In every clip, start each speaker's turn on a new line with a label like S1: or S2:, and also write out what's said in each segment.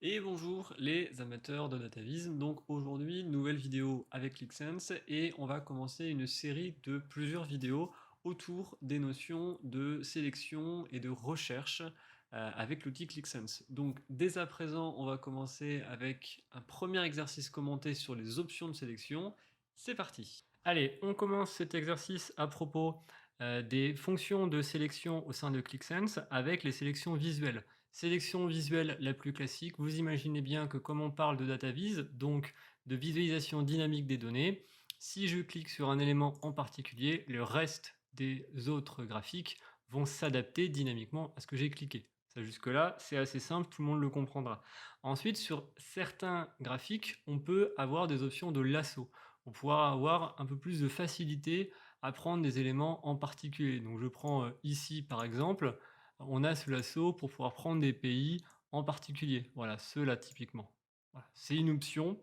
S1: Et bonjour les amateurs de DataVis. Donc aujourd'hui, nouvelle vidéo avec ClickSense et on va commencer une série de plusieurs vidéos autour des notions de sélection et de recherche avec l'outil ClickSense. Donc dès à présent, on va commencer avec un premier exercice commenté sur les options de sélection. C'est parti. Allez, on commence cet exercice à propos des fonctions de sélection au sein de ClickSense avec les sélections visuelles. Sélection visuelle la plus classique, vous imaginez bien que comme on parle de DataVis, donc de visualisation dynamique des données, si je clique sur un élément en particulier, le reste des autres graphiques vont s'adapter dynamiquement à ce que j'ai cliqué. Ça jusque-là, c'est assez simple, tout le monde le comprendra. Ensuite, sur certains graphiques, on peut avoir des options de lasso pour pouvoir avoir un peu plus de facilité à prendre des éléments en particulier. Donc je prends ici par exemple, on a ce lasso pour pouvoir prendre des pays en particulier. Voilà, ceux-là typiquement. Voilà. C'est une option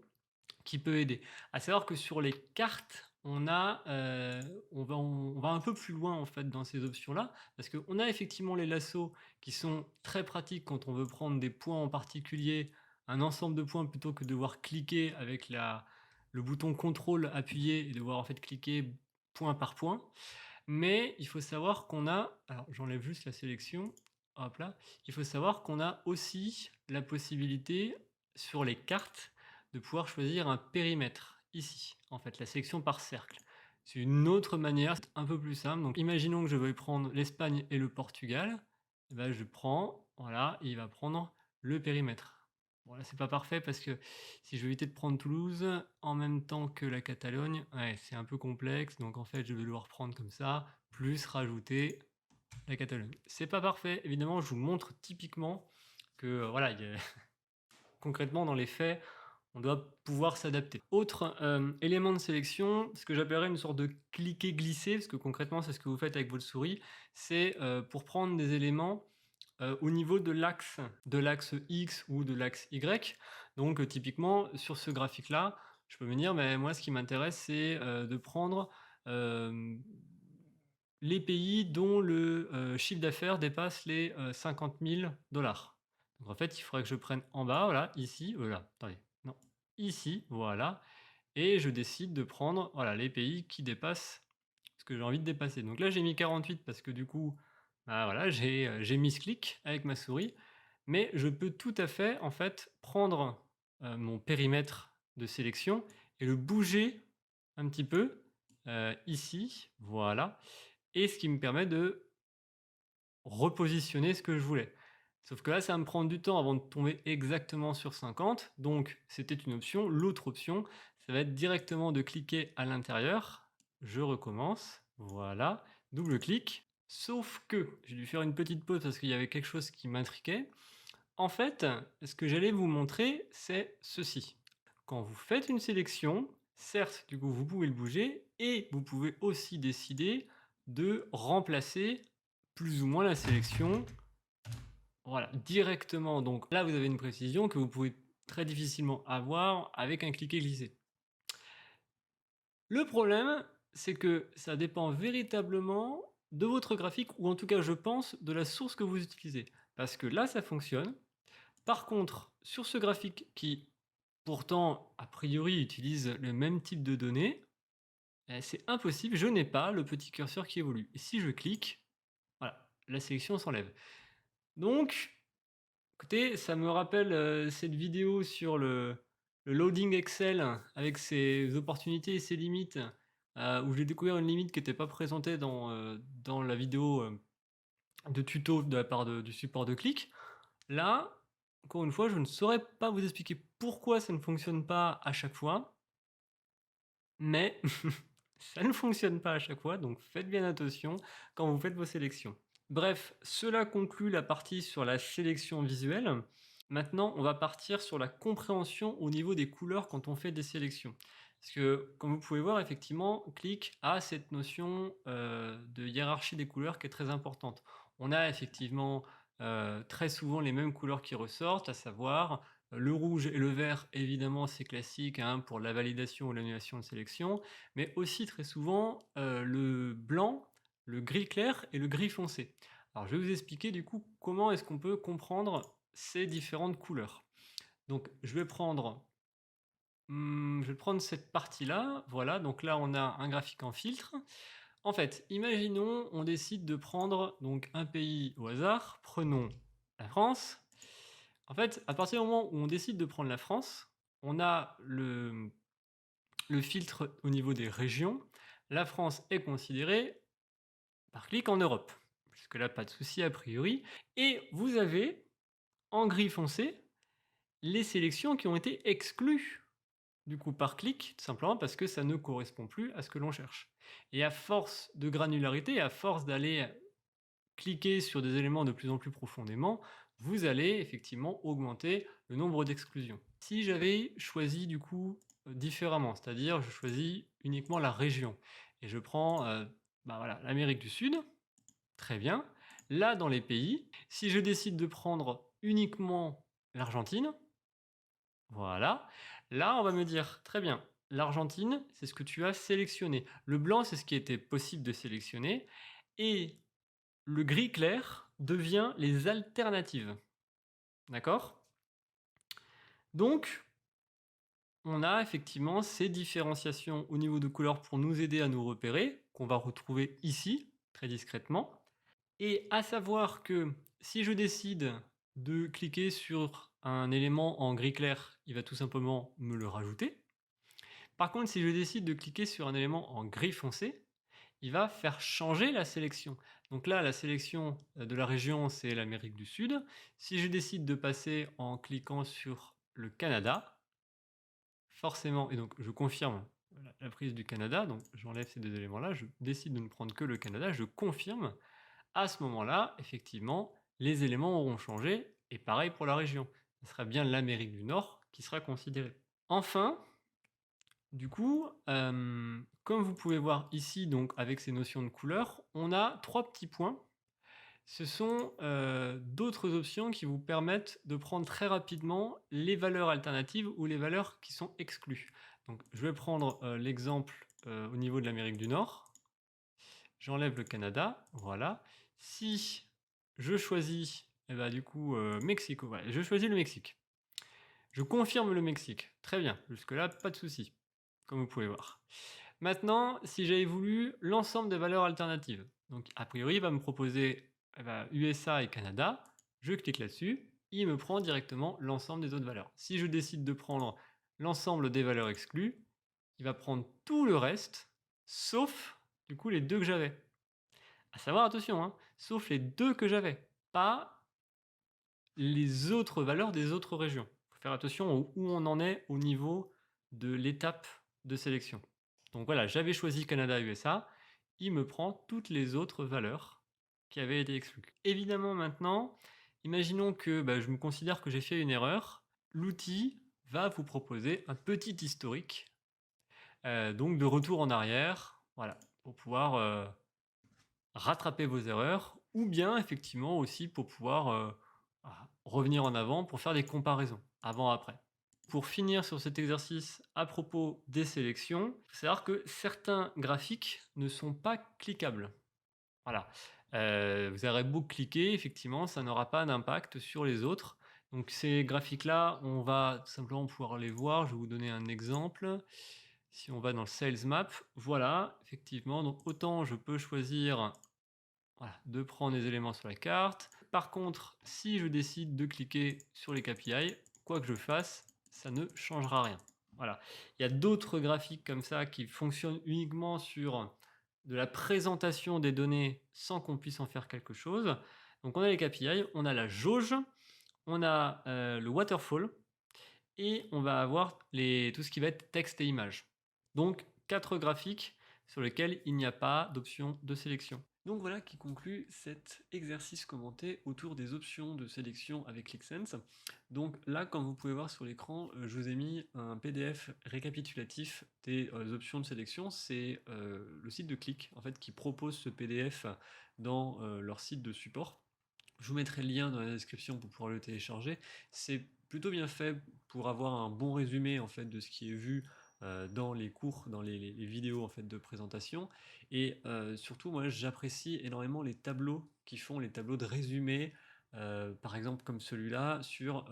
S1: qui peut aider. À savoir que sur les cartes, on va un peu plus loin en fait dans ces options-là, parce qu'on a effectivement les lassos qui sont très pratiques quand on veut prendre des points en particulier, un ensemble de points plutôt que de devoir cliquer avec le bouton contrôle appuyé et devoir en fait cliquer point par point. Mais il faut savoir qu'on a, alors j'enlève juste la sélection, hop là, il faut savoir qu'on a aussi la possibilité sur les cartes de pouvoir choisir un périmètre, ici, en fait, la sélection par cercle. C'est une autre manière, c'est un peu plus simple. Donc imaginons que je veuille prendre l'Espagne et le Portugal, et ben, je prends, voilà, et il va prendre le périmètre. Bon là c'est pas parfait parce que si je veux éviter de prendre Toulouse en même temps que la Catalogne, ouais, c'est un peu complexe, donc en fait je vais devoir prendre comme ça, plus rajouter la Catalogne. C'est pas parfait, évidemment je vous montre typiquement que voilà, concrètement dans les faits, on doit pouvoir s'adapter. Autre élément de sélection, ce que j'appellerais une sorte de cliquer-glisser, parce que concrètement c'est ce que vous faites avec votre souris, c'est pour prendre des éléments au niveau de l'axe X ou de l'axe Y. Donc typiquement sur ce graphique-là, je peux me dire, mais moi ce qui m'intéresse c'est de prendre les pays dont le chiffre d'affaires dépasse les 50 000 dollars. Donc en fait, il faudrait que je prenne en bas, voilà, ici, là, attendez, non, ici, voilà, et je décide de prendre voilà, les pays qui dépassent ce que j'ai envie de dépasser. Donc là, j'ai mis 48 parce que du coup, bah, voilà, j'ai mis ce clic avec ma souris, mais je peux tout à fait en fait prendre mon périmètre de sélection et le bouger un petit peu ici, voilà, et ce qui me permet de repositionner ce que je voulais. Sauf que là, ça va me prendre du temps avant de tomber exactement sur 50, donc c'était une option. L'autre option, ça va être directement de cliquer à l'intérieur. Je recommence, voilà, double clic. Sauf que j'ai dû faire une petite pause parce qu'il y avait quelque chose qui m'intriquait. En fait, ce que j'allais vous montrer, c'est ceci. Quand vous faites une sélection, certes, du coup, vous pouvez le bouger et vous pouvez aussi décider de remplacer plus ou moins la sélection, voilà, directement. Donc là, vous avez une précision que vous pouvez très difficilement avoir avec un cliquer-glisser. Le problème, c'est que ça dépend véritablement de votre graphique, ou en tout cas, je pense, de la source que vous utilisez. Parce que là, ça fonctionne. Par contre, sur ce graphique qui, pourtant, a priori, utilise le même type de données, c'est impossible, je n'ai pas le petit curseur qui évolue. Et si je clique, voilà, la sélection s'enlève. Donc, écoutez, ça me rappelle cette vidéo sur le loading Excel avec ses opportunités et ses limites, où j'ai découvert une limite qui n'était pas présentée dans la vidéo de tuto de la part du support de clic. Là, encore une fois, je ne saurais pas vous expliquer pourquoi ça ne fonctionne pas à chaque fois, mais ça ne fonctionne pas à chaque fois, donc faites bien attention quand vous faites vos sélections. Bref, cela conclut la partie sur la sélection visuelle. Maintenant, on va partir sur la compréhension au niveau des couleurs quand on fait des sélections. Parce que, comme vous pouvez voir, effectivement, Click a cette notion de hiérarchie des couleurs qui est très importante. On a effectivement très souvent les mêmes couleurs qui ressortent, à savoir le rouge et le vert, évidemment, c'est classique hein, pour la validation ou l'annulation de sélection, mais aussi très souvent le blanc, le gris clair et le gris foncé. Alors je vais vous expliquer du coup comment est-ce qu'on peut comprendre ces différentes couleurs. Donc je vais prendre, cette partie-là. Voilà, donc là on a un graphique en filtre. En fait, imaginons, on décide de prendre donc un pays au hasard. Prenons la France. En fait, à partir du moment où on décide de prendre la France, on a le filtre au niveau des régions. La France est considérée par clic en Europe. Jusque-là, pas de souci a priori. Et vous avez, en gris foncé, les sélections qui ont été exclues du coup par clic, tout simplement parce que ça ne correspond plus à ce que l'on cherche. Et à force de granularité, à force d'aller cliquer sur des éléments de plus en plus profondément, vous allez effectivement augmenter le nombre d'exclusions. Si j'avais choisi du coup différemment, c'est-à-dire je choisis uniquement la région et je prends voilà, l'Amérique du Sud, très bien. Là, dans les pays, si je décide de prendre uniquement l'Argentine, voilà, là, on va me dire, très bien, l'Argentine, c'est ce que tu as sélectionné. Le blanc, c'est ce qui était possible de sélectionner. Et le gris clair devient les alternatives. D'accord? Donc, on a effectivement ces différenciations au niveau de couleur pour nous aider à nous repérer, qu'on va retrouver ici, très discrètement. Et à savoir que si je décide de cliquer sur un élément en gris clair, il va tout simplement me le rajouter. Par contre, si je décide de cliquer sur un élément en gris foncé, il va faire changer la sélection. Donc là, la sélection de la région, c'est l'Amérique du Sud. Si je décide de passer en cliquant sur le Canada, forcément, et donc je confirme la prise du Canada, donc j'enlève ces deux éléments-là, je décide de ne prendre que le Canada, je confirme. À ce moment-là, effectivement, les éléments auront changé, et pareil pour la région. Ce sera bien l'Amérique du Nord qui sera considérée. Enfin, du coup, comme vous pouvez voir ici, donc avec ces notions de couleur, on a 3 petits points. Ce sont, d'autres options qui vous permettent de prendre très rapidement les valeurs alternatives ou les valeurs qui sont exclues. Donc je vais prendre, l'exemple, au niveau de l'Amérique du Nord. J'enlève le Canada, voilà. Si je choisis, et bah, du coup, Mexique, voilà, je choisis le Mexique. Je confirme le Mexique. Très bien, jusque-là, pas de souci, comme vous pouvez voir. Maintenant, si j'avais voulu l'ensemble des valeurs alternatives, donc a priori, il va me proposer USA et Canada, je clique là-dessus, il me prend directement l'ensemble des autres valeurs. Si je décide de prendre l'ensemble des valeurs exclues, il va prendre tout le reste, sauf du coup les deux que j'avais. À savoir, attention, hein, sauf les deux que j'avais, pas les autres valeurs des autres régions. Il faut faire attention où on en est au niveau de l'étape de sélection. Donc voilà, j'avais choisi Canada-USA, il me prend toutes les autres valeurs qui avaient été exclues. Évidemment maintenant, imaginons que je me considère que j'ai fait une erreur, l'outil va vous proposer un petit historique, donc de retour en arrière, voilà, pour pouvoir rattraper vos erreurs, ou bien effectivement aussi pour pouvoir revenir en avant pour faire des comparaisons, avant-après. Pour finir sur cet exercice à propos des sélections, il faut savoir que certains graphiques ne sont pas cliquables. Voilà. Vous aurez beau cliquer, effectivement, ça n'aura pas d'impact sur les autres. Donc ces graphiques-là, on va tout simplement pouvoir les voir. Je vais vous donner un exemple. Si on va dans le Sales Map, voilà, effectivement, donc autant je peux choisir de prendre des éléments sur la carte. Par contre, si je décide de cliquer sur les KPI, quoi que je fasse, ça ne changera rien. Voilà. Il y a d'autres graphiques comme ça qui fonctionnent uniquement sur de la présentation des données sans qu'on puisse en faire quelque chose. Donc on a les KPI, on a la jauge, on a le waterfall et on va avoir tout ce qui va être texte et image. Donc 4 graphiques sur lesquels il n'y a pas d'option de sélection. Donc voilà qui conclut cet exercice commenté autour des options de sélection avec ClickSense. Donc là, comme vous pouvez voir sur l'écran, je vous ai mis un PDF récapitulatif des options de sélection. C'est le site de Click en fait qui propose ce PDF dans leur site de support. Je vous mettrai le lien dans la description pour pouvoir le télécharger. C'est plutôt bien fait pour avoir un bon résumé en fait de ce qui est vu dans les cours, dans les vidéos en fait de présentation. Et surtout, moi, j'apprécie énormément les tableaux qui font les tableaux de résumé, par exemple comme celui-là sur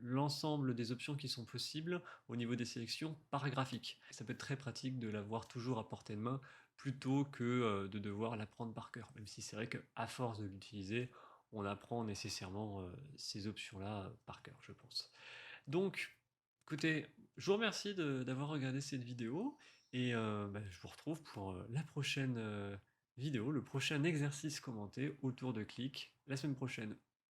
S1: l'ensemble des options qui sont possibles au niveau des sélections par graphique. Ça peut être très pratique de l'avoir toujours à portée de main plutôt que de devoir l'apprendre par cœur, même si c'est vrai qu'à force de l'utiliser, on apprend nécessairement ces options-là par cœur, je pense. Donc, écoutez, je vous remercie d'avoir regardé cette vidéo et bah, je vous retrouve pour la prochaine vidéo, le prochain exercice commenté autour de clic la semaine prochaine.